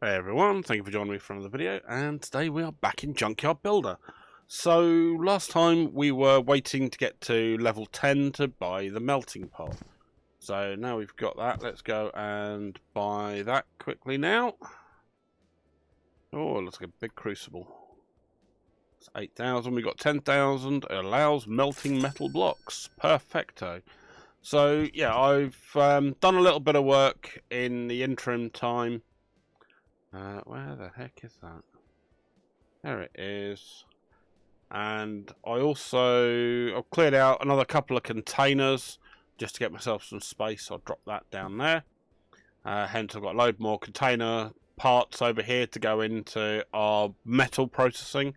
Hey everyone, thank you for joining me for another video, and today we are back in Junkyard Builder. So last time we were waiting to get to level 10 to buy the melting pot. So now we've got that, let's go and buy that quickly now. Oh, it looks like a big crucible. It's 8,000, we got 10,000, it allows melting metal blocks. Perfecto. So yeah, I've done a little bit of work in the interim time. Where the heck is that? There it is. And I've cleared out another couple of containers just to get myself some space. I'll drop that down there. Hence I've got a load more container parts over here to go into our metal processing,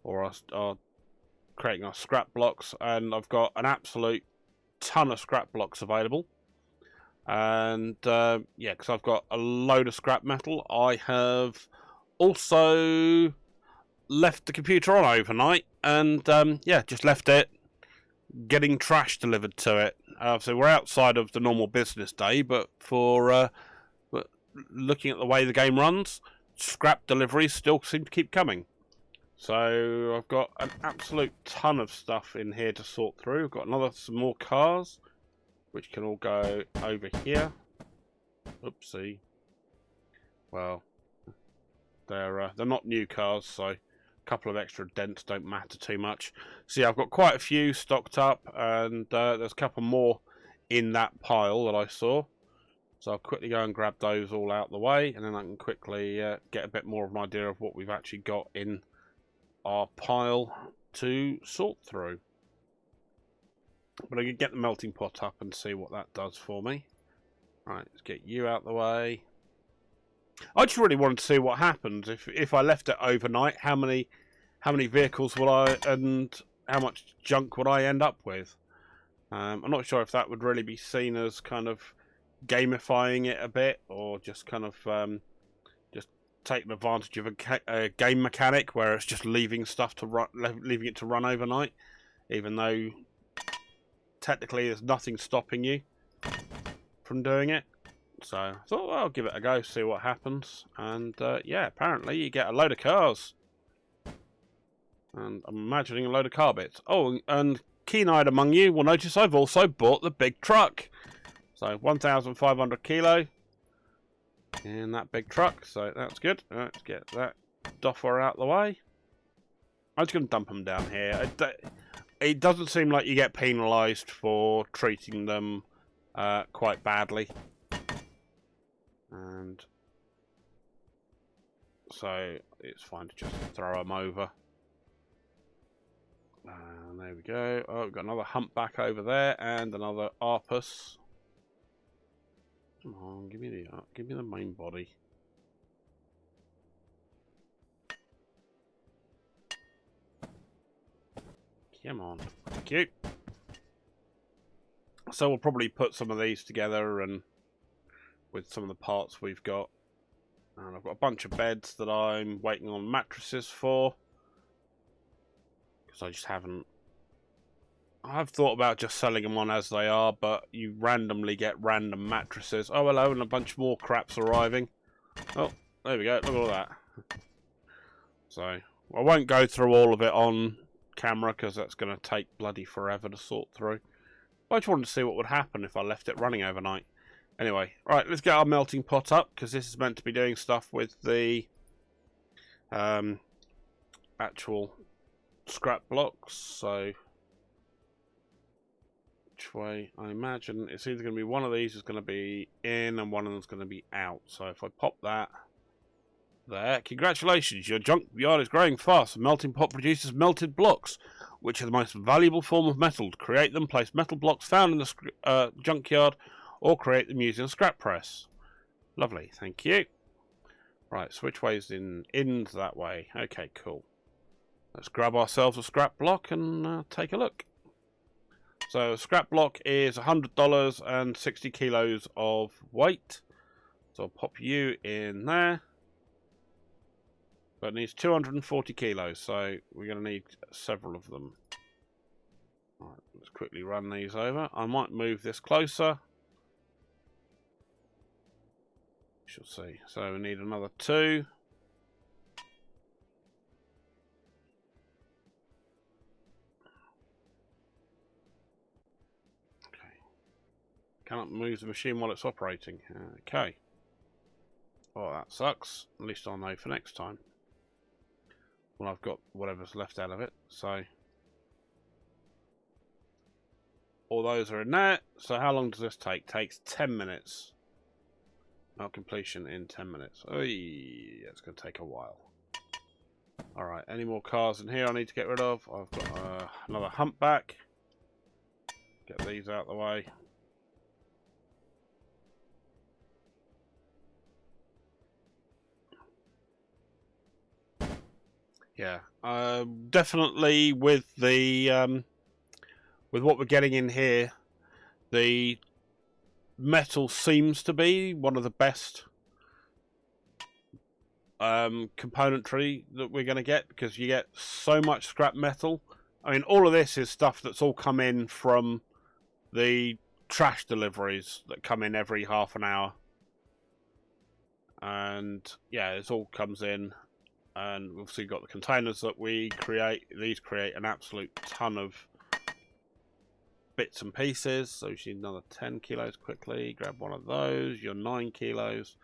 or our creating our scrap blocks. And I've got an absolute ton of scrap blocks available. And yeah, because I've got a load of scrap metal. I have also left the computer on overnight, and yeah, just left it getting trash delivered to it. So we're outside of the normal business day, but but looking at the way the game runs, scrap deliveries still seem to keep coming. So I've got an absolute ton of stuff in here to sort through. I've got some more cars, which can all go over here. Oopsie. Well, they're not new cars, so a couple of extra dents don't matter too much. So yeah, I've got quite a few stocked up, and there's a couple more in that pile that I saw. So I'll quickly go and grab those all out the way, and then I can quickly get a bit more of an idea of what we've actually got in our pile to sort through. But I can get the melting pot up and see what that does for me. Right, let's get you out the way. I just really wanted to see what happens if I left it overnight. How many vehicles would I, and how much junk would I end up with? I'm not sure if that would really be seen as kind of gamifying it a bit, or just kind of just taking advantage of a game mechanic where it's just leaving stuff to run, leaving it to run overnight, even though technically there's nothing stopping you from doing it. So I thought, well, I'll give it a go, see what happens. And yeah, apparently you get a load of cars, and I'm imagining a load of car bits. Oh, and keen-eyed among you will notice I've also bought the big truck. So 1,500 kilo in that big truck, so that's good. Let's get that doffer out the way. I'm just going to dump them down here. It doesn't seem like you get penalised for treating them quite badly. And so it's fine to just throw them over. And there we go. Oh, we've got another humpback over there and another Arpus. Come on, give me the main body. Come on, thank you. So we'll probably put some of these together and with some of the parts we've got. And I've got a bunch of beds that I'm waiting on mattresses for, because I just haven't. I've thought about just selling them on as they are, but you randomly get random mattresses. Oh, hello, and a bunch more crap's arriving. Oh, there we go, look at all that. So, I won't go through all of it on camera, because that's going to take bloody forever to sort through. But I just wanted to see what would happen if I left it running overnight. Anyway, right, let's get our melting pot up, because this is meant to be doing stuff with the actual scrap blocks. So, which way? I imagine it's either going to be one of these is going to be in and one of them is going to be out. So if I pop that there, congratulations, your junkyard is growing fast. The melting pot produces melted blocks, which are the most valuable form of metal. To create them, place metal blocks found in the junkyard, or create them using a scrap press. Lovely, thank you. Right, so which way is in that way? Okay, cool. Let's grab ourselves a scrap block and take a look. So a scrap block is $100 and 60 kilos of weight. So I'll pop you in there. But it needs 240 kilos, so we're going to need several of them. Right, let's quickly run these over. I might move this closer. shall see. So we need another 2. Okay. Cannot move the machine while it's operating. Okay. Oh, that sucks. At least I'll know for next time. When I've got whatever's left out of it. So all those are in there. So how long does this take? Takes 10 minutes. Melt completion in 10 minutes. Oy, it's going to take a while. Alright, any more cars in here I need to get rid of? I've got another humpback. Get these out of the way. Yeah, definitely with the with what we're getting in here, the metal seems to be one of the best componentry that we're going to get, because you get so much scrap metal. I mean, all of this is stuff that's all come in from the trash deliveries that come in every half an hour. And yeah, this all comes in. And we've obviously got the containers that we create. These create an absolute ton of bits and pieces. So we need another 10 kilos quickly. Grab one of those. You're 9 kilos.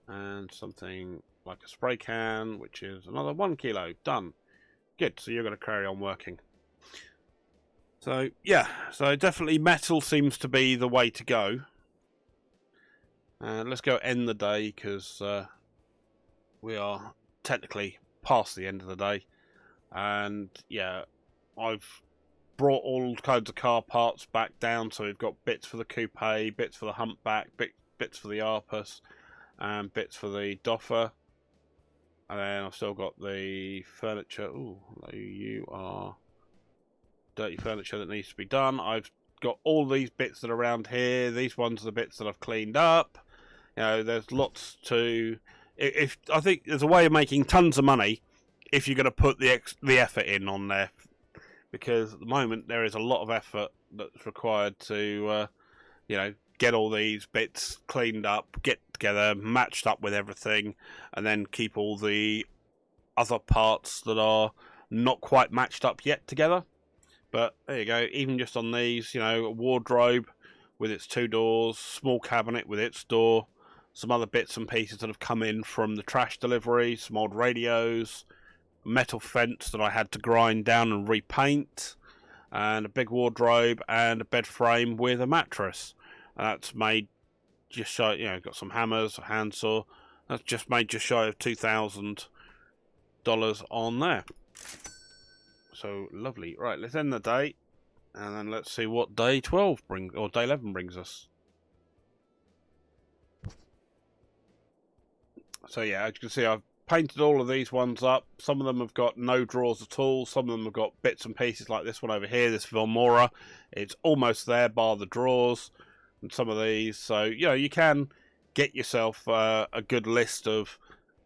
And something like a spray can, which is another 1 kilo. Done. Good. So you're going to carry on working. So yeah. So definitely metal seems to be the way to go. And let's go end the day, because we are technically past the end of the day. And yeah, I've brought all kinds of car parts back down, so we've got bits for the coupe, bits for the humpback, bits for the Arpus, and bits for the Doffer. And then I've still got the furniture. Ooh, you are dirty furniture that needs to be done. I've got all these bits that are around here. These ones are the bits that I've cleaned up. You know, there's lots to... If I think there's a way of making tons of money if you're going to put the effort in on there, because at the moment there is a lot of effort that's required to, you know, get all these bits cleaned up, get together, matched up with everything, and then keep all the other parts that are not quite matched up yet together. But there you go. Even just on these, you know, a wardrobe with its 2 doors, small cabinet with its door. Some other bits and pieces that have come in from the trash delivery, some old radios, a metal fence that I had to grind down and repaint, and a big wardrobe and a bed frame with a mattress. And that's made just shy, you know, got some hammers, a handsaw. That's just made just shy of $2,000 on there. So lovely. Right, let's end the day, and then let's see what day 12 brings, or day 11 brings us. So yeah, as you can see, I've painted all of these ones up. Some of them have got no drawers at all. Some of them have got bits and pieces like this one over here, this Vilmora. It's almost there, bar the drawers. And some of these. So, you know, you can get yourself a good list of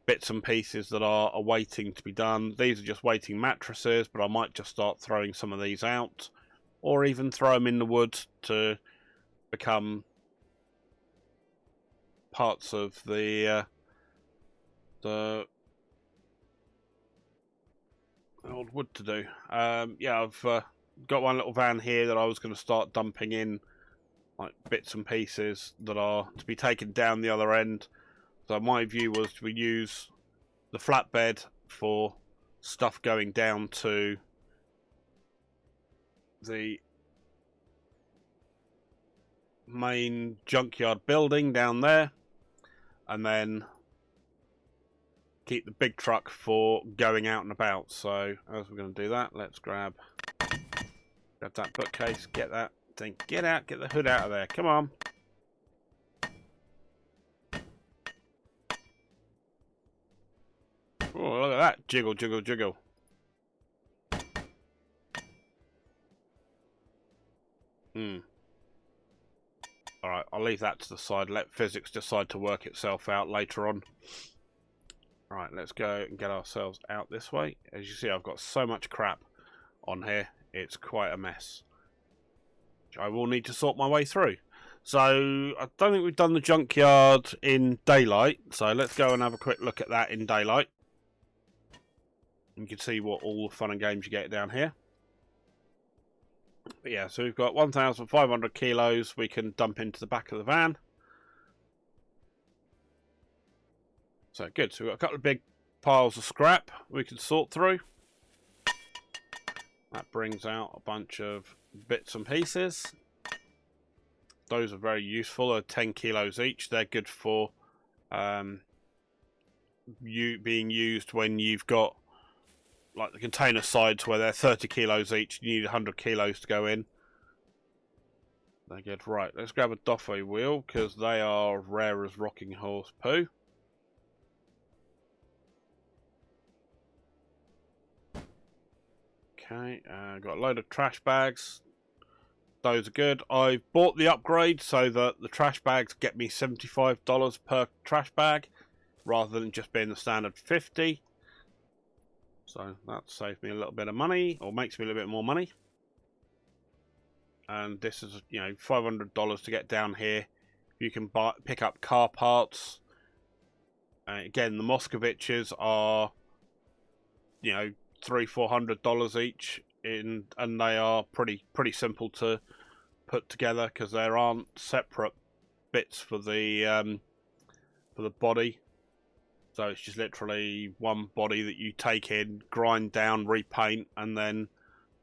bits and pieces that are awaiting to be done. These are just waiting mattresses, but I might just start throwing some of these out. Or even throw them in the wood to become parts of the old wood to do. Yeah, I've got one little van here that I was going to start dumping in like bits and pieces that are to be taken down the other end. So my view was to use the flatbed for stuff going down to the main junkyard building down there, and then keep the big truck for going out and about. So as we're going to do that, let's grab that bookcase, get that thing, get the hood out of there, come on. Oh, look at that, jiggle, jiggle, jiggle. Alright, I'll leave that to the side, let physics decide to work itself out later on. Right, let's go and get ourselves out this way. As you see, I've got so much crap on here, it's quite a mess. I will need to sort my way through. So I don't think we've done the junkyard in daylight. So let's go and have a quick look at that in daylight. You can see what all the fun and games you get down here. But yeah, so we've got 1,500 kilos we can dump into the back of the van. So good. So we've got a couple of big piles of scrap we can sort through. That brings out a bunch of bits and pieces. Those are very useful. They're 10 kilos each. They're good for being used when you've got like the container sides where they're 30 kilos each. You need 100 kilos to go in. They're good. Right, let's grab a Doffy wheel because they are rare as rocking horse poo. Okay, got a load of trash bags. Those are good. I've bought the upgrade so that the trash bags get me $75 per trash bag rather than just being the standard 50. So that saved me a little bit of money, or makes me a little bit more money. And this is, you know, $500 to get down here. You can pick up car parts. Again, the Moscoviches are, you know, $300-400 each, and they are pretty simple to put together because there aren't separate bits for the body. So it's just literally one body that you take in, grind down, repaint, and then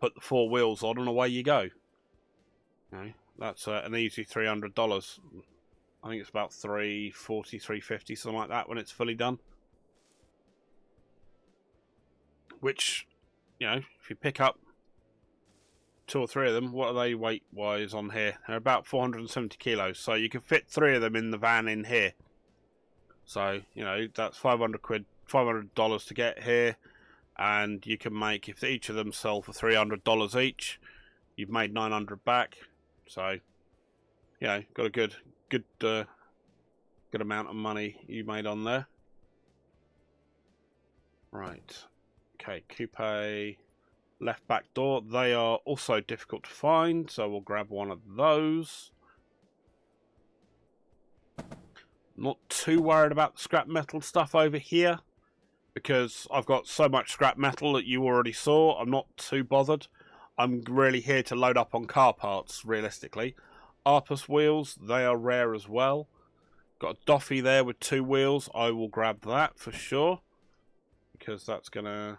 put the 4 wheels on, and away you go. Okay, that's an easy $300. I think it's about $340, $350, something like that when it's fully done. Which, you know, if you pick up 2 or 3 of them, what are they weight-wise on here? They're about 470 kilos, so you can fit 3 of them in the van in here. So, you know, that's 500 quid, $500 to get here, and you can make, if each of them sell for $300 each, you've made 900 back. So, you know, got a good amount of money you made on there. Right. Okay, coupe left back door. They are also difficult to find, so we'll grab one of those. Not too worried about the scrap metal stuff over here because I've got so much scrap metal that you already saw. I'm not too bothered. I'm really here to load up on car parts, realistically. Arpus wheels, they are rare as well. Got a Doffy there with 2 wheels. I will grab that for sure because that's going to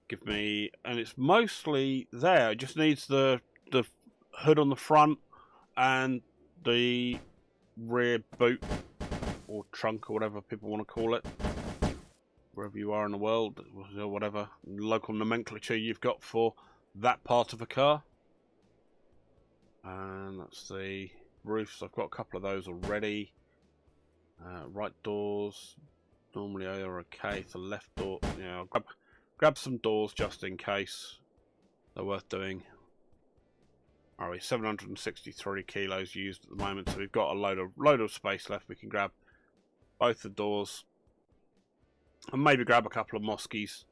give me... And it's mostly there. It just needs the hood on the front and the rear boot or trunk or whatever people want to call it, wherever you are in the world, or whatever local nomenclature you've got for that part of a car. And that's the roofs. I've got a couple of those already. Right doors normally are okay. The left door, yeah, I'll grab some doors just in case. They're worth doing. Are we 763 kilos used at the moment, so we've got a load of space left. We can grab both the doors and maybe grab a couple of Moskies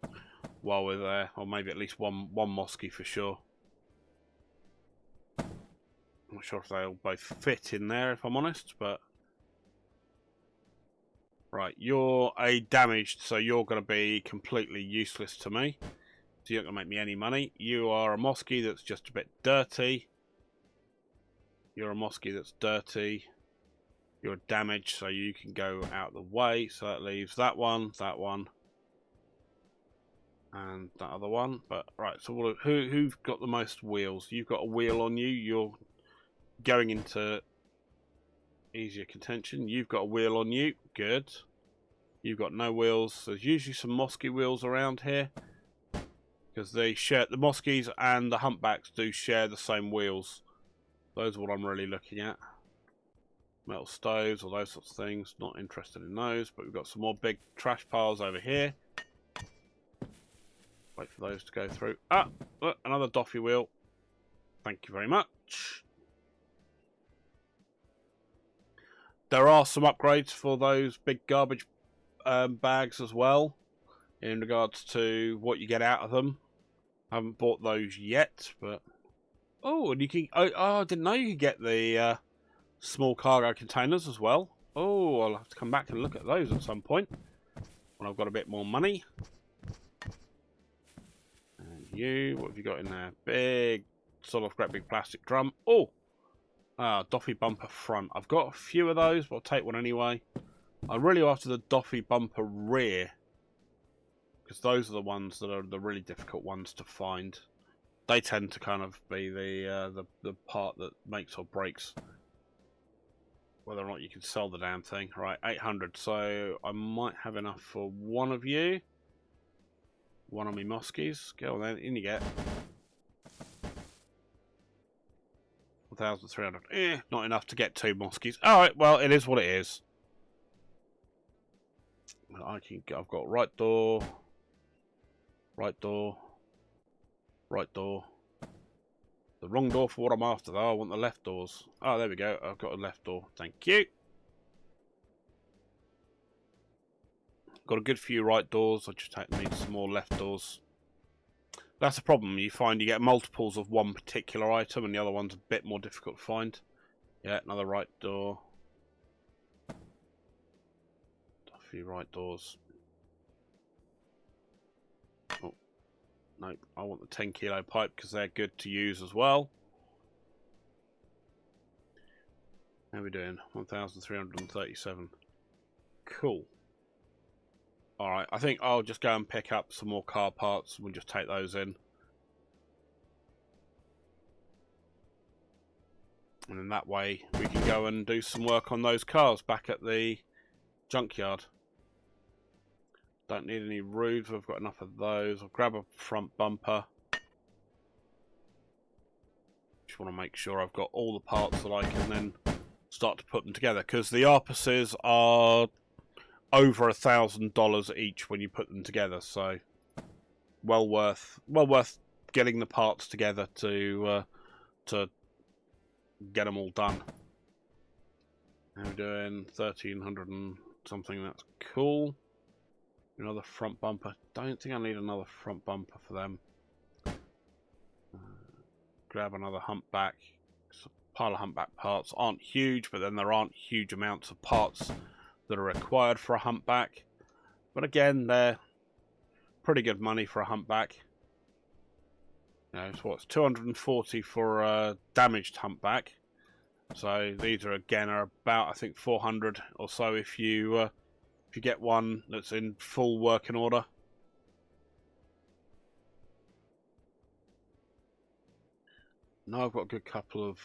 while we're there, or maybe at least one Mosky for sure. I'm not sure if they'll both fit in there, if I'm honest, but right, you're a damaged, so you're going to be completely useless to me. So you're not going to make me any money. You are a Mosky that's just a bit dirty. You're a Mosky that's dirty. You're damaged, so you can go out of the way. So that leaves that one, and that other one. But right, so who've got the most wheels? You've got a wheel on you. You're going into easier contention. You've got a wheel on you. Good. You've got no wheels. There's usually some Mosky wheels around here because they share, the Moskies and the humpbacks do share the same wheels. Those are what I'm really looking at. Metal stoves or those sorts of things. Not interested in those, but we've got some more big trash piles over here. Wait for those to go through. Ah, look, another Doffy wheel. Thank you very much. There are some upgrades for those big garbage bags as well, in regards to what you get out of them. I haven't bought those yet, but Oh, and you can. Oh, I didn't know you could get the small cargo containers as well. Oh, I'll have to come back and look at those at some point when I've got a bit more money. And you, what have you got in there? Big, sort of great big plastic drum. Oh, Doffy bumper front. I've got a few of those, but I'll take one anyway. I'm really after the Doffy bumper rear, because those are the ones that are the really difficult ones to find. They tend to kind of be the part that makes or breaks whether or not you can sell the damn thing. Right, 800. So I might have enough for one of you. One of me muskies. Go on then, in you get. 1,300. Not enough to get 2 muskies. Alright, well, it is what it is. I've got right door. Right door. Right door. The wrong door for what I'm after, though. I want the left doors. Oh, there we go. I've got a left door. Thank you. Got a good few right doors. I just need some more left doors. That's a problem. You find you get multiples of one particular item, and the other one's a bit more difficult to find. Yeah, another right door. A few right doors. Oh, nope. I want the 10 kilo pipe because they're good to use as well. How are we doing? 1,337. Cool. Alright, I think I'll just go and pick up some more car parts. We'll just take those in. And in that way, we can go and do some work on those cars back at the junkyard. Don't need any roofs, I've got enough of those. I'll grab a front bumper. Just want to make sure I've got all the parts that I can then start to put them together. Because the Arpuses are over $1,000 each when you put them together, so well worth getting the parts together to get them all done. How are we doing? 1,300 and something. That's cool. Another front bumper. Don't think I need another front bumper for them. Grab another humpback. A pile of humpback parts aren't huge, but then there aren't huge amounts of parts that are required for a humpback. But again, they're pretty good money for a humpback. You know, so what's 240 for a damaged humpback. So these are again about, I think, 400 or so if you get one that's in full working order. Now I've got a good couple of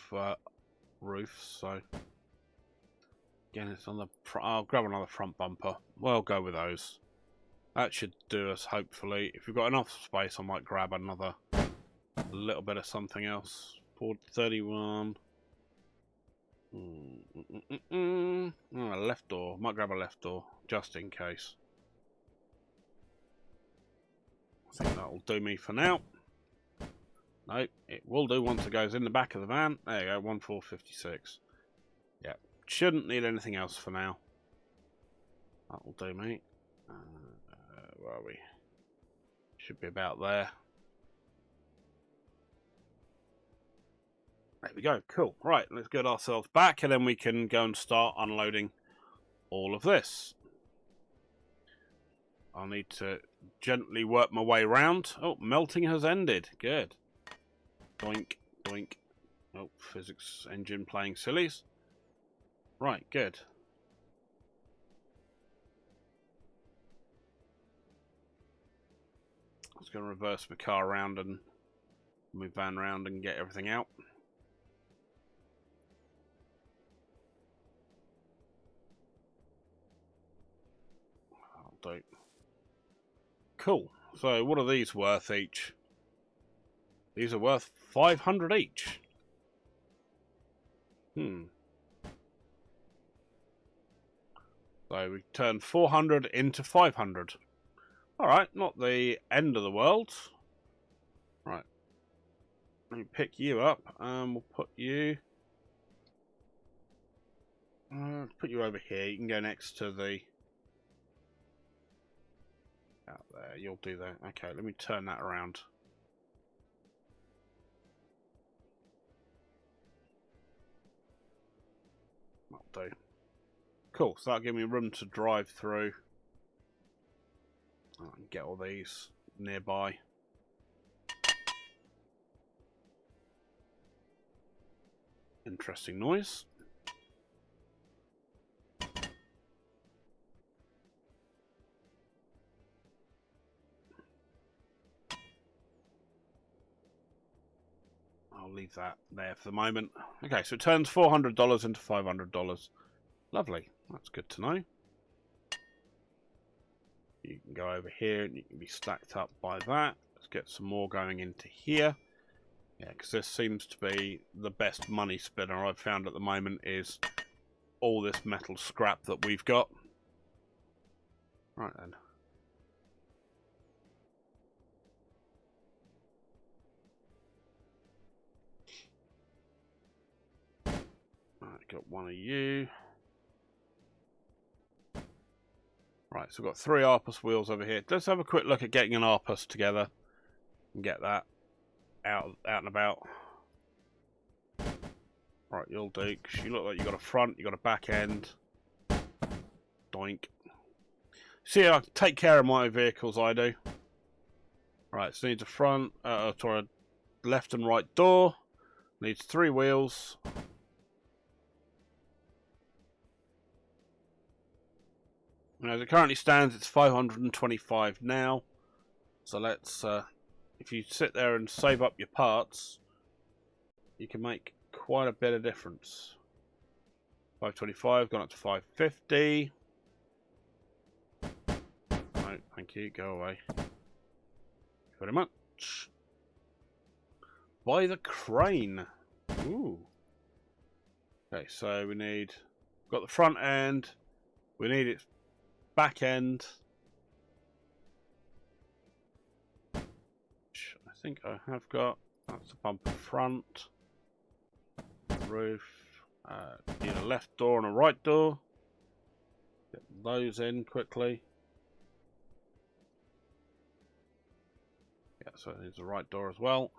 roofs, so again it's on the front. I'll grab another front bumper. We'll go with those. That should do us, hopefully. If we've got enough space, I might grab another little bit of something else. 431. Oh, a left door. Might grab a left door just in case. I think that'll do me for now. No, it will do once it goes in the back of the van. There you go, 1456. Yeah, shouldn't need anything else for now. That'll do me. Where are we? Should be about there. There we go, cool. Right, let's get ourselves back and then we can go and start unloading all of this. I'll need to gently work my way around. Oh, melting has ended. Good. Doink, doink. Oh, physics engine playing sillies. Right, good. I was going to reverse my car around and move van around and get everything out. I'll do. Cool. So what are these worth each? These are worth 500 each. So we turn 400 into 500. Alright, not the end of the world. Right. Let me pick you up. We'll put you over here. You can go next to the... out there. You'll do that. Okay, let me turn that around. That'll do. Cool, so that'll give me room to drive through. I can get all these nearby. Interesting noise. I'll leave that there for the moment. Okay, so it turns $400 into $500. Lovely. That's good to know. You can go over here and you can be stacked up by that. Let's get some more going into here. Yeah, because this seems to be the best money spinner I've found at the moment is all this metal scrap that we've got. Right then. Right, got one of you. Right, so we've got 3 Arpus wheels over here. Let's have a quick look at getting an Arpus together and get that out and about. Right, you'll do, because you look like you've got a front, you've got a back end. Doink. See, I take care of my vehicles, I do. Right, so needs a front, sorry, a left and right door. Needs 3 wheels. And as it currently stands, it's 525 now. So let's, if you sit there and save up your parts, you can make quite a bit of difference. 525, gone up to 550. No, thank you, go away. Thank you very much. Buy the crane. Ooh. Okay, so we need, got the front end, we need its back end. Which I think I have got. That's the bumper front. Roof. Need a left door and a right door. Get those in quickly. Yeah, so it needs a right door as well.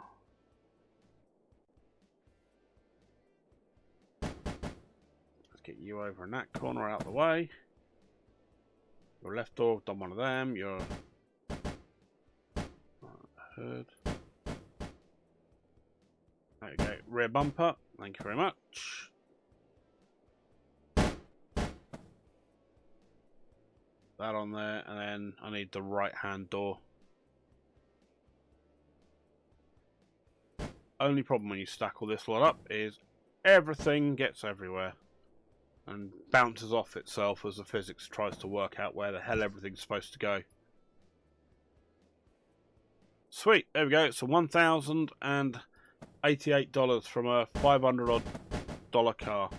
Let's get you over in that corner out of the way. Your left door, done one of them. Your hood. There you go. Rear bumper. Thank you very much. That on there, and then I need the right-hand door. Only problem when you stack all this lot up is everything gets everywhere and bounces off itself as the physics tries to work out where the hell everything's supposed to go. Sweet, there we go. It's a $1,088 from a $500-odd car.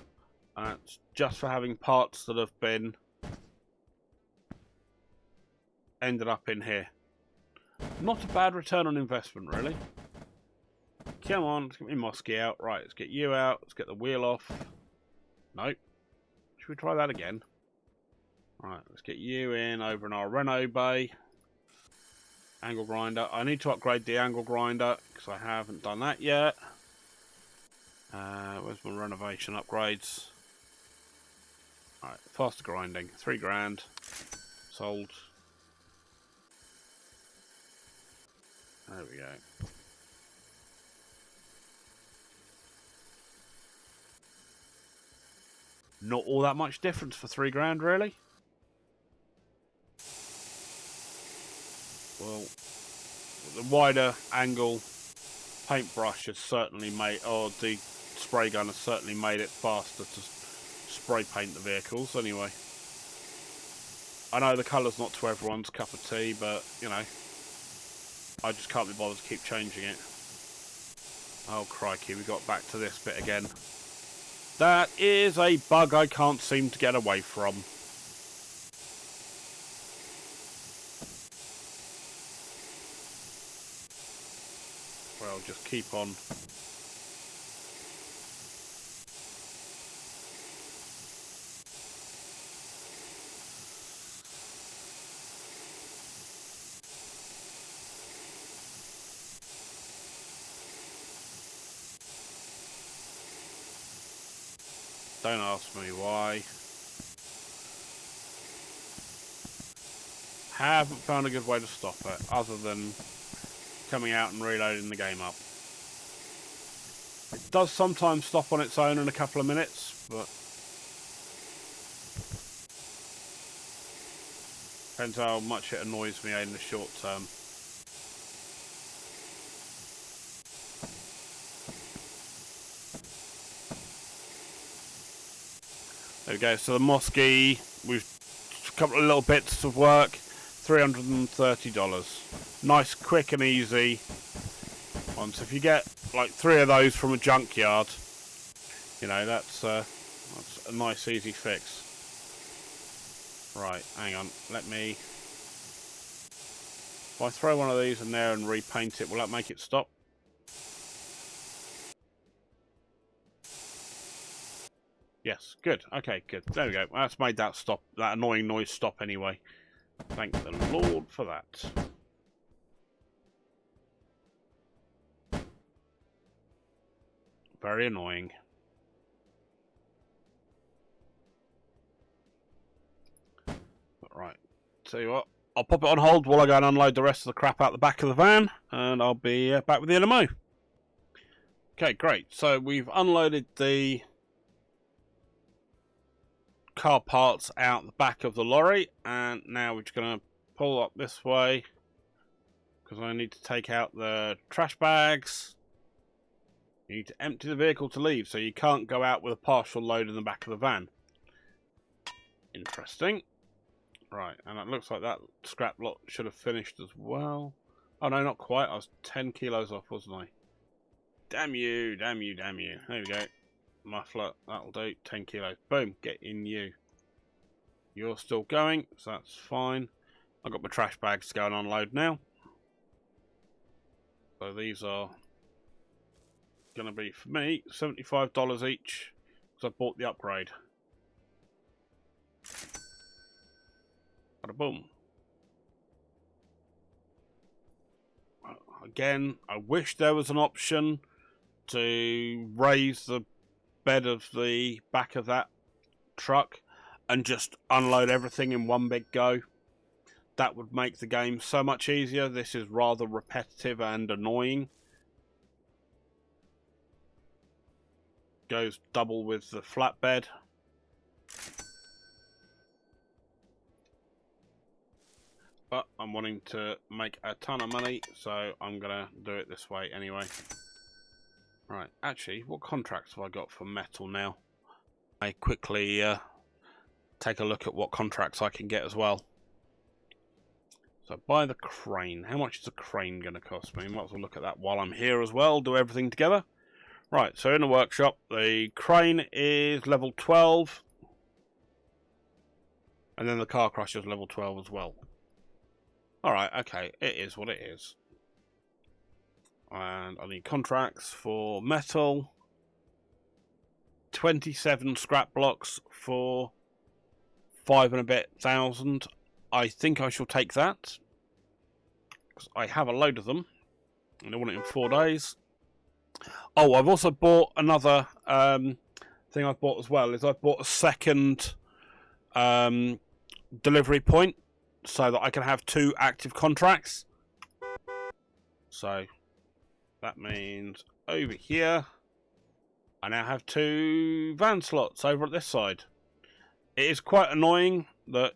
And that's just for having parts that have been ended up in here. Not a bad return on investment, really. Come on, let's get me Mosky out. Right, let's get you out. Let's get the wheel off. Nope. Should we try that again? Right, let's get you in over in our Renault bay. Angle grinder. I need to upgrade the angle grinder because I haven't done that yet. Where's my renovation upgrades? Alright, faster grinding. 3 grand. Sold. There we go. Not all that much difference for 3 grand, really. Well, the wider angle paintbrush has certainly made, or the spray gun has certainly made it faster to spray paint the vehicles. Anyway, I know the colour's not to everyone's cup of tea, but you know, I just can't be bothered to keep changing it. Oh crikey, we got back to this bit again. That is a bug I can't seem to get away from. Well, just keep on. Don't ask me why. Haven't found a good way to stop it, other than coming out and reloading the game up. It does sometimes stop on its own in a couple of minutes, but depends how much it annoys me in the short term. There we go, so the Mosky, we've a couple of little bits of work, $330. Nice, quick and easy one. So if you get like 3 of those from a junkyard, you know, that's a nice easy fix. Right, hang on, let me... If I throw one of these in there and repaint it, will that make it stop? Yes, good. Okay, good. There we go. That's made that stop, that annoying noise stop anyway. Thank the Lord for that. Very annoying. Right, tell you what, I'll pop it on hold while I go and unload the rest of the crap out the back of the van, and I'll be back with the NMO. Okay, great. So we've unloaded the car parts out the back of the lorry, and now we're just going to pull up this way because I need to take out the trash bags. You need to empty the vehicle to leave, so you can't go out with a partial load in the back of the van. Interesting. Right, and it looks like that scrap lot should have finished as well. Oh no, not quite. I was 10 kilos off, wasn't I? Damn you, damn you, damn you. There we go. Muffler, that'll do. 10 kilos. Boom, get in you. You're still going, so that's fine. I've got my trash bags to go and unload now. So these are going to be, for me, $75 each, because I bought the upgrade. Bada boom. Again, I wish there was an option to raise the bed of the back of that truck and just unload everything in one big go. That would make the game so much easier. This is rather repetitive and annoying. Goes double with the flatbed. But I'm wanting to make a ton of money, so I'm going to do it this way anyway. Right, actually, what contracts have I got for metal now? I quickly take a look at what contracts I can get as well. So buy the crane. How much is a crane going to cost me? Might as well look at that while I'm here as well, do everything together. Right, so in the workshop, the crane is level 12. And then the car crusher is level 12 as well. Alright, okay, it is what it is. And I need contracts for metal. 27 scrap blocks for 5 and a bit thousand. I think I shall take that, because I have a load of them, and I want it in 4 days. Oh, I've also bought another thing I've bought as well, is I've bought a second delivery point, so that I can have 2 active contracts. So that means over here I now have 2 van slots over at this side. It is quite annoying that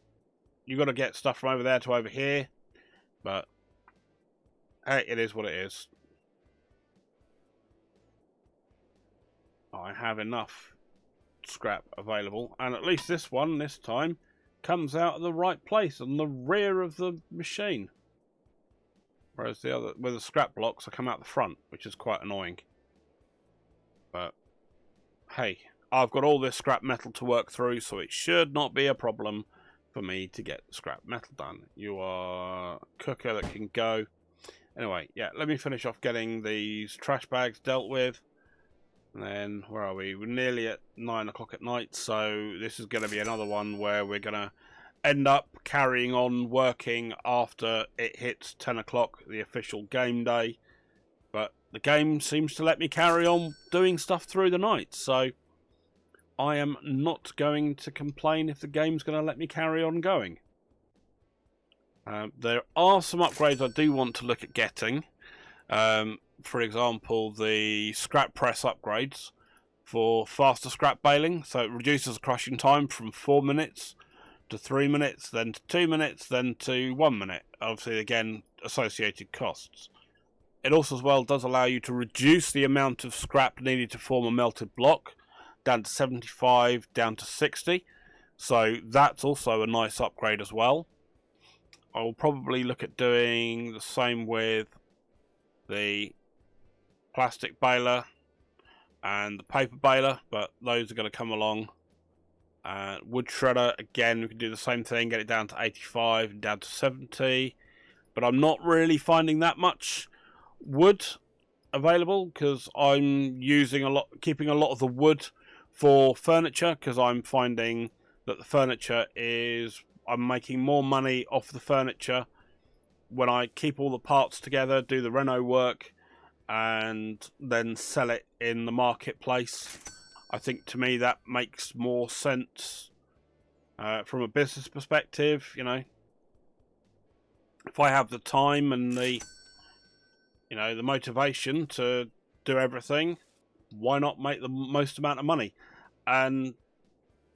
you've got to get stuff from over there to over here, but hey, it is what it is. I have enough scrap available, and at least this one this time comes out of the right place on the rear of the machine, whereas the other with the scrap blocks I come out the front, which is quite annoying. But hey, I've got all this scrap metal to work through, so it should not be a problem for me to get scrap metal done. You are a cooker that can go. Anyway, yeah, let me finish off getting these trash bags dealt with. And then, where are we? We're nearly at 9 o'clock at night, so this is going to be another one where we're going to end up carrying on working after it hits 10 o'clock, the official game day. But the game seems to let me carry on doing stuff through the night, so I am not going to complain if the game's going to let me carry on going. There are some upgrades I do want to look at getting. For example, the scrap press upgrades for faster scrap baling. So it reduces the crushing time from 4 minutes to 3 minutes, then to 2 minutes, then to 1 minute. Obviously, again, associated costs. It also as well does allow you to reduce the amount of scrap needed to form a melted block down to 75, down to 60. So that's also a nice upgrade as well. I will probably look at doing the same with the plastic baler and the paper baler, but those are going to come along. Wood shredder, again, we can do the same thing, get it down to 85 and down to 70. But I'm not really finding that much wood available because I'm using keeping a lot of the wood for furniture, because I'm finding that the furniture I'm making more money off the furniture when I keep all the parts together, do the reno work, and then sell it in the marketplace. I think to me that makes more sense from a business perspective. You know, if I have the time and the motivation to do everything, why not make the most amount of money? And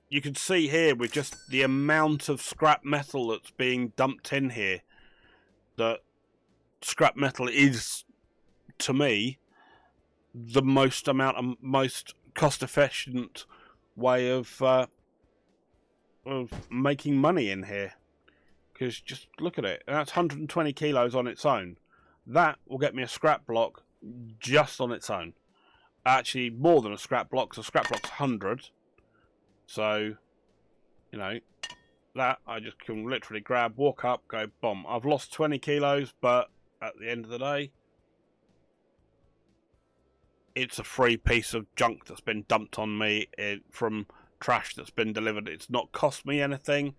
you can see here with just the amount of scrap metal that's being dumped in here, that scrap metal is, to me, the most cost-efficient way of making money in here. Because just look at it, that's 120 kilos on its own. That will get me a scrap block just on its own. Actually, more than a scrap block, because a scrap block's 100. So, that I just can literally grab, walk up, go, boom. I've lost 20 kilos, but at the end of the day, it's a free piece of junk that's been dumped on me from trash that's been delivered. It's not cost me anything.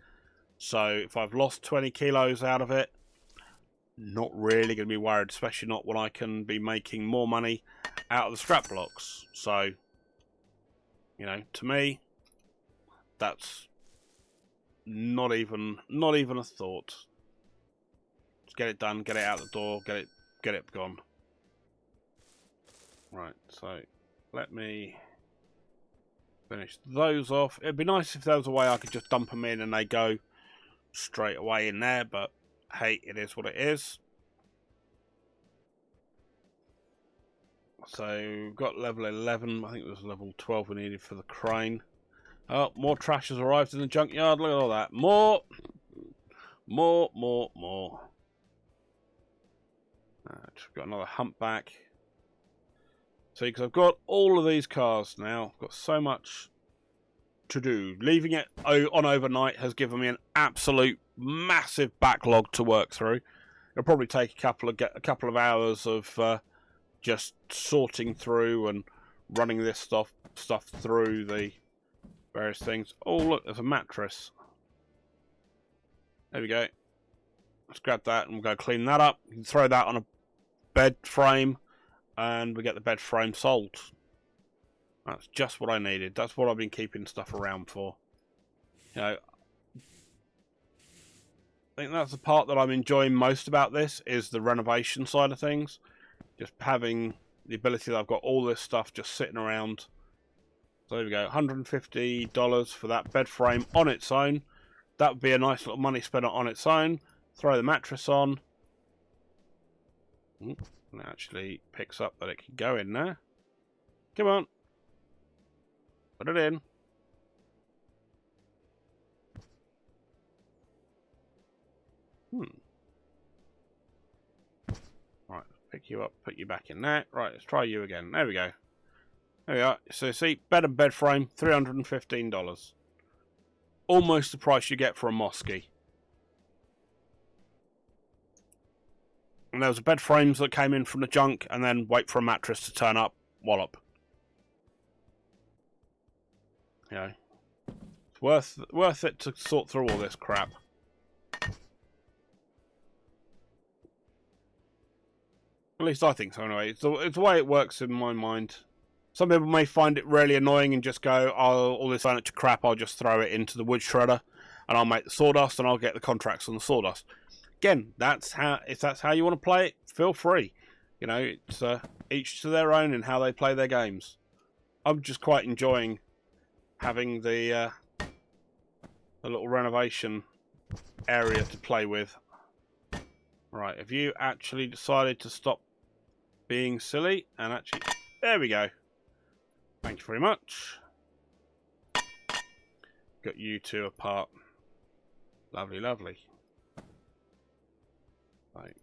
So if I've lost 20 kilos out of it, not really going to be worried, especially not when I can be making more money out of the scrap blocks. So, to me, that's not even a thought. Just get it done, get it out the door, get it gone. Right, so let me finish those off. It'd be nice if there was a way I could just dump them in and they go straight away in there, but hey, it is what it is. So we've got level 11. I think it was level 12 we needed for the crane. Oh, more trash has arrived in the junkyard. Look at all that. More. Just got another humpback. See, because I've got all of these cars now. I've got so much to do. Leaving it on overnight has given me an absolute massive backlog to work through. It'll probably take a couple of hours of just sorting through and running this stuff through the various things. Oh, look, there's a mattress. There we go. Let's grab that and we'll go clean that up. You can throw that on a bed frame and we get the bed frame sold. That's just what I needed. That's what I've been keeping stuff around for. I think that's the part that I'm enjoying most about this, is the renovation side of things. Just having the ability that I've got all this stuff just sitting around. So there we go, $150 for that bed frame on its own. That would be a nice little money spent on its own. Throw the mattress on. It actually picks up that it can go in there. Come on. Put it in. Right, pick you up, put you back in there. Right, let's try you again. There we go. There we are. So see, bed and bed frame, $315. Almost the price you get for a Mosky. And there was bed frames that came in from the junk, and then wait for a mattress to turn up. Wallop. It's worth it to sort through all this crap. At least I think so anyway. It's the way it works in my mind. Some people may find it really annoying and just go, oh, all this furniture crap, I'll just throw it into the wood shredder and I'll make the sawdust and I'll get the contracts on the sawdust. Again, if that's how you want to play it, feel free. You know, it's each to their own in how they play their games. I'm just quite enjoying having the little renovation area to play with. Right, have you actually decided to stop being silly and actually... There we go. Thank you very much. Got you two apart. Lovely, lovely. Right.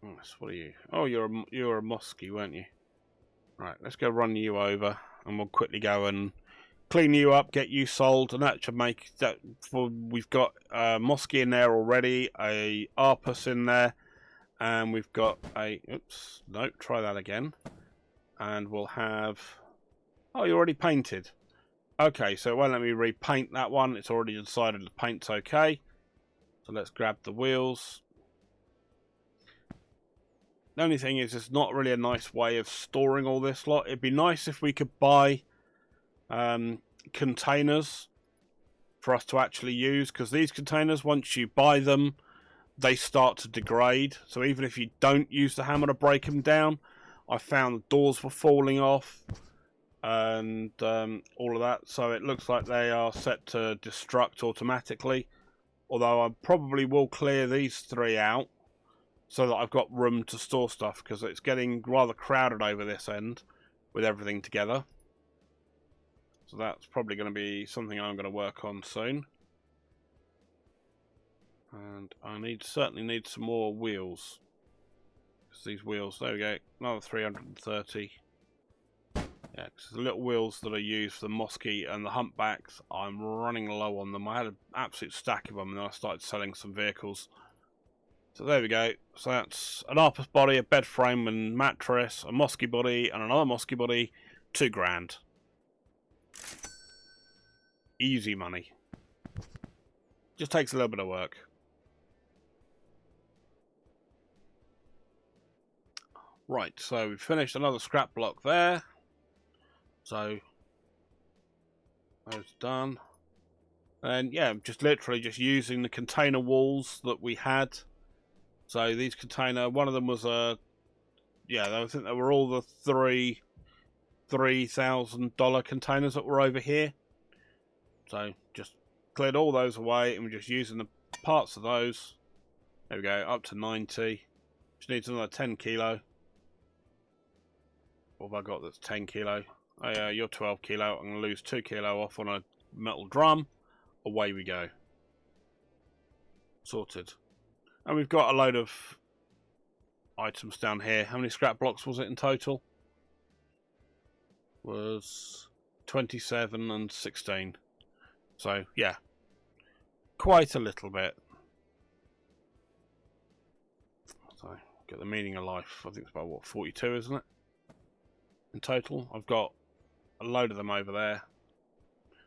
Nice. What are you? Oh, you're a muskie, weren't you? Right, let's go run you over, and we'll quickly go and clean you up, get you sold, and that should make that. We've got a muskie in there already, a arpus in there, and we've got a. Oops, no, try that again, and we'll have. Oh, you already painted. Okay, so it won't let me repaint that one. It's already decided the paint's okay. So let's grab the wheels. The only thing is, it's not really a nice way of storing all this lot. It'd be nice if we could buy containers for us to actually use, because these containers, once you buy them, they start to degrade. So even if you don't use the hammer to break them down, I found the doors were falling off and all of that. So it looks like they are set to destruct automatically. Although I probably will clear these three out so that I've got room to store stuff, because it's getting rather crowded over this end with everything together. So that's probably going to be something I'm going to work on soon. And I certainly need some more wheels. Because these wheels, there we go, another 330. Yeah, because the little wheels that are used for the Mosky and the Humpbacks, I'm running low on them. I had an absolute stack of them, and then I started selling some vehicles. So there we go. So that's an Arpus body, a bed frame and mattress, a Mosky body, and another Mosky body. $2,000. Easy money. Just takes a little bit of work. Right, so we've finished another scrap block there. So those done. And yeah, just literally just using the container walls that we had. So these container, one of them was a, yeah, I think they were all the $3,000 containers that were over here. So just cleared all those away, and we're just using the parts of those. There we go, up to 90. Just needs another 10 kilo. What have I got that's 10 kilo? Oh yeah, you're 12 kilo. I'm going to lose 2 kilo off on a metal drum. Away we go. Sorted. And we've got a load of items down here. How many scrap blocks was it in total? Was 27 and 16. So, yeah. Quite a little bit. So, get the meaning of life. I think it's about, what, 42, isn't it? In total. I've got a load of them over there.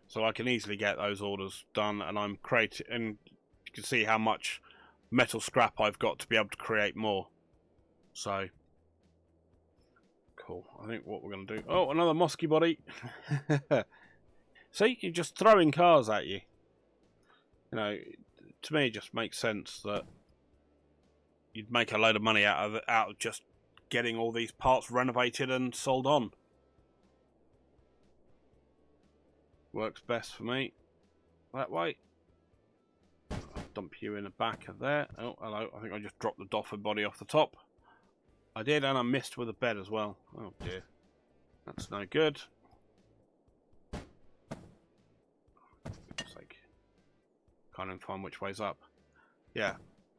So I can easily get those orders done, and I'm creating, and you can see how much metal scrap I've got to be able to create more. So cool. I think what we're going to do... Oh, another Mosky body. See, you're just throwing cars at you. You know, to me it just makes sense that you'd make a load of money out of just getting all these parts renovated and sold on. Works best for me that way. I'll dump you in the back of there. Oh, hello. I think I just dropped the Doffer body off the top. I did, and I missed with a bed as well. Oh dear. That's no good. It's like, can't even find which way's up. Yeah.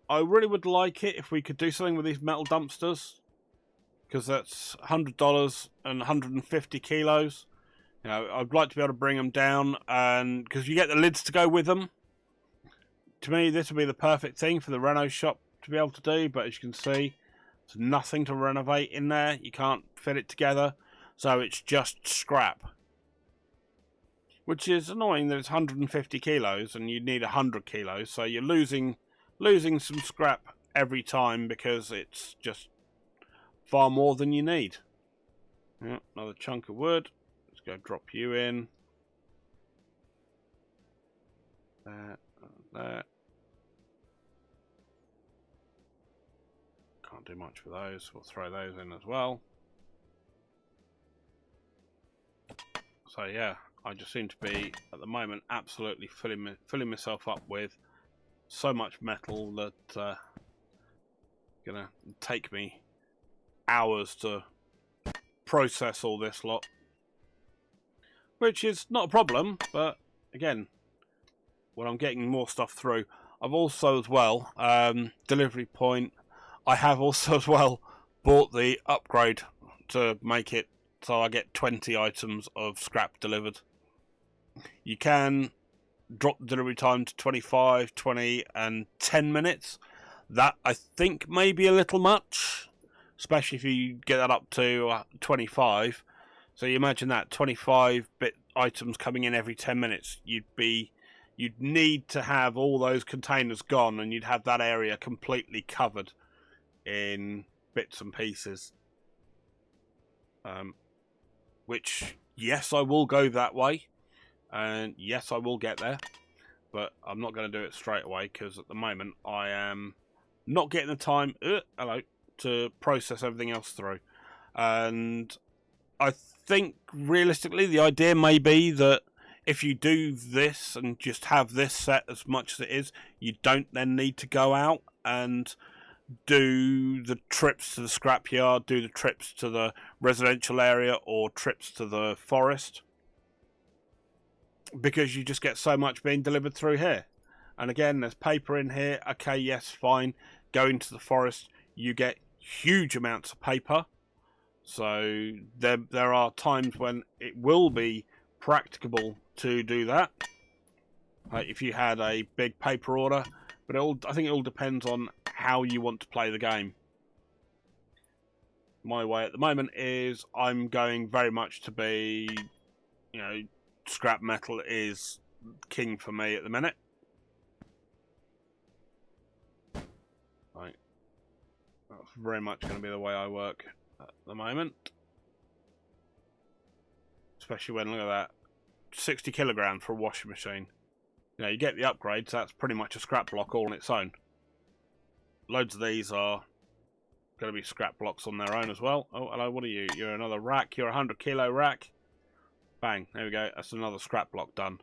I really would like it if we could do something with these metal dumpsters, because that's $100 and 150 kilos. You know, I'd like to be able to bring them down, and because you get the lids to go with them. To me, this would be the perfect thing for the reno shop to be able to do, but as you can see, there's nothing to renovate in there. You can't fit it together, so it's just scrap. Which is annoying that it's 150 kilos and you need 100 kilos, so you're losing some scrap every time because it's just far more than you need. Yeah, another chunk of wood. Let's go drop you in. There. Can't do much with those. We'll throw those in as well. So yeah, I just seem to be at the moment absolutely filling myself up with so much metal that gonna take me hours to process all this lot, which is not a problem. But again, when I'm getting more stuff through, I've also as well delivery point. I have also as well bought the upgrade to make it so I get 20 items of scrap delivered. You can drop the delivery time to 25, 20 and 10 minutes. That I think may be a little much, especially if you get that up to 25. So you imagine that 25-bit items coming in every 10 minutes. You'd need to have all those containers gone, and you'd have that area completely covered in bits and pieces. Which, yes, I will go that way, and yes, I will get there, but I'm not going to do it straight away because at the moment I am not getting the time to process everything else through. And I think realistically the idea may be that if you do this and just have this set as much as it is, you don't then need to go out and do the trips to the scrapyard, do the trips to the residential area or trips to the forest, because you just get so much being delivered through here. And again, there's paper in here. Okay, yes, fine. Going to the forest, you get huge amounts of paper. So there are times when it will be practicable to do that, like if you had a big paper order. But I think it all depends on how you want to play the game. My way at the moment is I'm going very much to be, scrap metal is king for me at the minute. Right. That's very much going to be the way I work at the moment. Especially when, look at that, 60 kilograms for a washing machine. You get the upgrades, that's pretty much a scrap block all on its own. Loads of these are going to be scrap blocks on their own as well. Oh, hello, what are you? You're another rack. You're a 100 kilo rack. Bang, there we go. That's another scrap block done.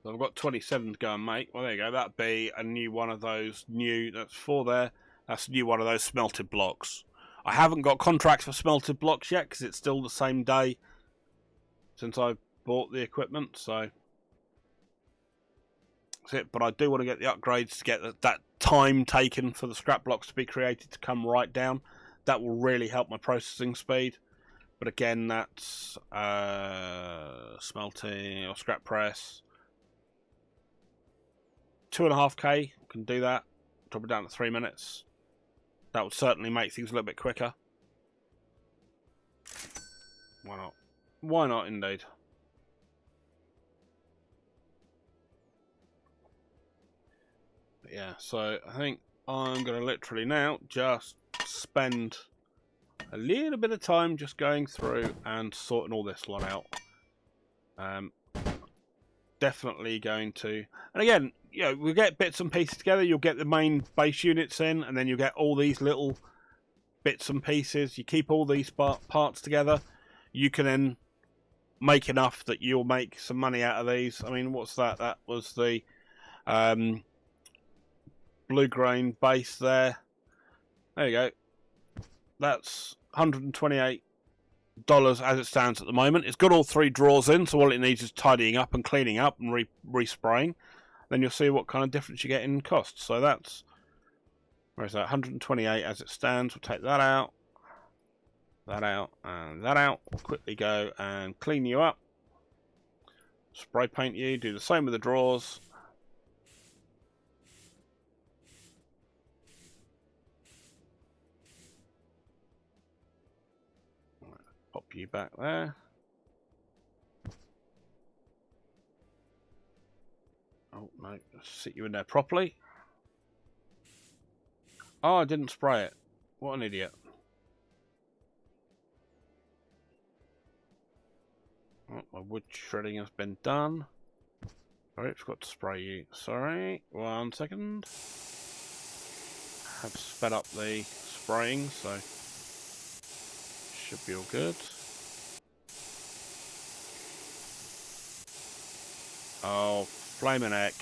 So I've got 27 to go and make. Well, there you go. That'd be a new one of those that's 4 there. That's a new one of those smelted blocks. I haven't got contracts for smelted blocks yet because it's still the same day since I bought the equipment, so that's it. But I do want to get the upgrades to get that time taken for the scrap blocks to be created to come right down. That will really help my processing speed. But again, that's smelting or scrap press. 2.5k can do that. Drop it down to 3 minutes. That would certainly make things a little bit quicker. Why not? Why not, indeed. But yeah, so I think I'm going to literally now just spend a little bit of time just going through and sorting all this lot out. Definitely going to, and again, we'll get bits and pieces together. You'll get the main base units in, and then you'll get all these little bits and pieces. You keep all these parts together, you can then make enough that you'll make some money out of these. I mean, what's that? That was the blue grain base there. There you go. That's $128 as it stands at the moment. It's got all 3 drawers in, so all it needs is tidying up and cleaning up and respraying. Then you'll see what kind of difference you get in costs. So that's, where is that? 128 as it stands. We'll take that out, and that out. We'll quickly go and clean you up, spray paint you, do the same with the drawers. Pop you back there. Oh no, sit you in there properly. Oh, I didn't spray it. What an idiot. Oh, my wood shredding has been done. Sorry, I've got to spray you. Sorry, 1 second. Have sped up the spraying, so should be all good. Oh, flaming heck.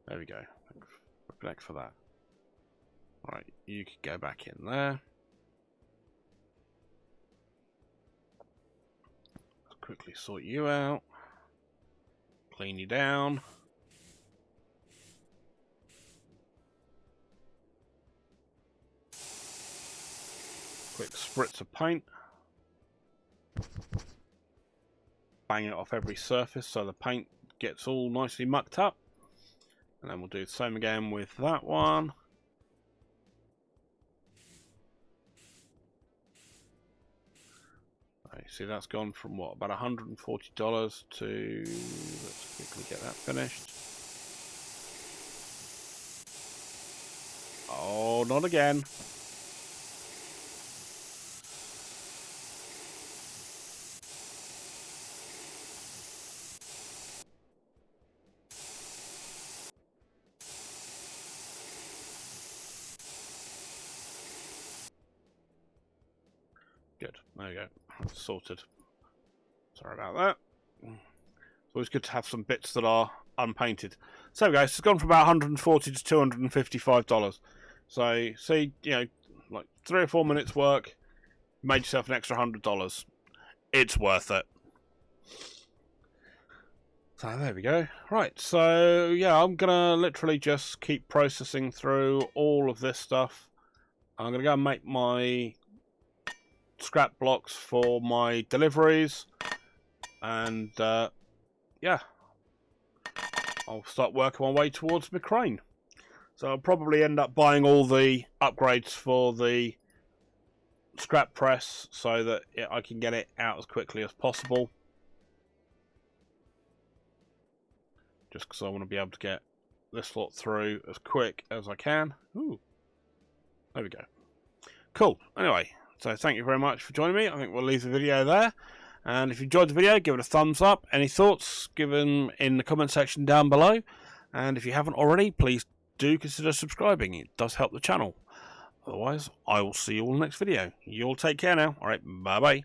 There we go. Thanks for that. Right, you could go back in there. Let's quickly sort you out. Clean you down. Quick spritz of paint. Bang it off every surface so the paint gets all nicely mucked up. And then we'll do the same again with that one. Right, see, that's gone from what, about $140 to, let's quickly get that finished. Oh, not again. Good, there you go, that's sorted. Sorry about that. It's always good to have some bits that are unpainted. So guys, it's gone from about $140 to $255. So see, you know, like 3 or 4 minutes work, made yourself an extra $100. It's worth it. So there we go. Right, so yeah, I'm gonna literally just keep processing through all of this stuff. I'm gonna go and make my scrap blocks for my deliveries, and yeah, I'll start working my way towards my crane. So I'll probably end up buying all the upgrades for the scrap press so that I can get it out as quickly as possible, just because I want to be able to get this lot through as quick as I can. Ooh, there we go. Cool. Anyway, so thank you very much for joining me. I think we'll leave the video there. And if you enjoyed the video, give it a thumbs up. Any thoughts, give them in the comment section down below. And if you haven't already, please do consider subscribing. It does help the channel. Otherwise, I will see you all in the next video. You all take care now. Alright, bye-bye.